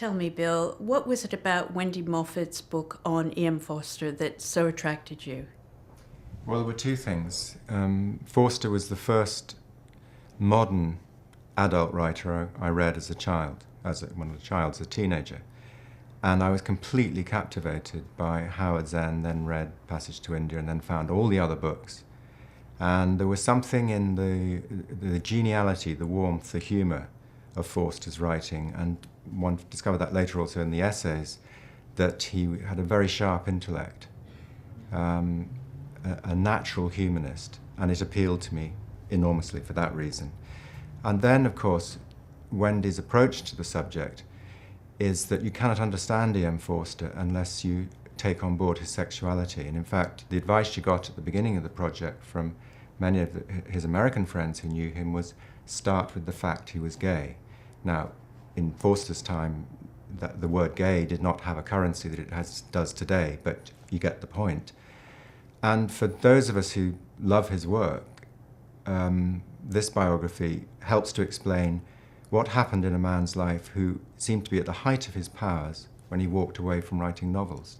Tell me, Bill, what was it about Wendy Moffat's book on E.M. Forster that so attracted you? Well, there were two things. Forster was the first modern adult writer I read as a child, as a teenager. And I was completely captivated by Howard Zinn, then read Passage to India, and then found all the other books. And there was something in the geniality, the warmth, the humour of Forster's writing, and one discovered that later also in the essays, that he had a very sharp intellect, a natural humanist, and it appealed to me enormously for that reason. And then, of course, Wendy's approach to the subject is that you cannot understand E.M. Forster unless you take on board his sexuality. And in fact, the advice she got at the beginning of the project from many of his American friends who knew him was start with the fact he was gay. Now, in Forster's time, the word gay did not have a currency that it does today, but you get the point. And for those of us who love his work, this biography helps to explain what happened in a man's life who seemed to be at the height of his powers when he walked away from writing novels.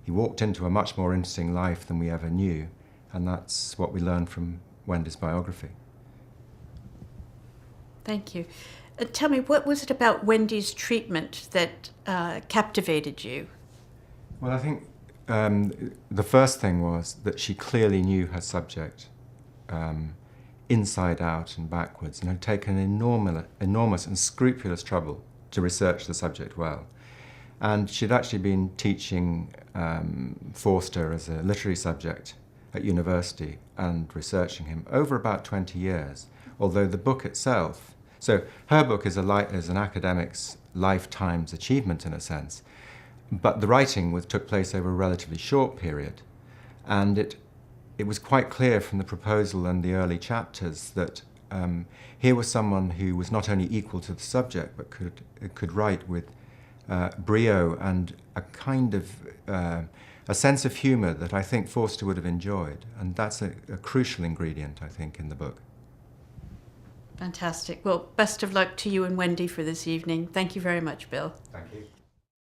He walked into a much more interesting life than we ever knew, and that's what we learn from Wendy's biography. Thank you. Tell me, what was it about Wendy's treatment that captivated you? Well, I think the first thing was that she clearly knew her subject inside out and backwards, and had taken enormous and scrupulous trouble to research the subject well. And she'd actually been teaching Forster as a literary subject at university and researching him over about 20 years, although the book itself, so her book is an academic's lifetime's achievement in a sense, but the writing took place over a relatively short period, and it was quite clear from the proposal and the early chapters that here was someone who was not only equal to the subject, but could write with brio and a kind of a sense of humour that I think Forster would have enjoyed. And that's a crucial ingredient, I think, in the book. Fantastic. Well, best of luck to you and Wendy for this evening. Thank you very much, Bill. Thank you.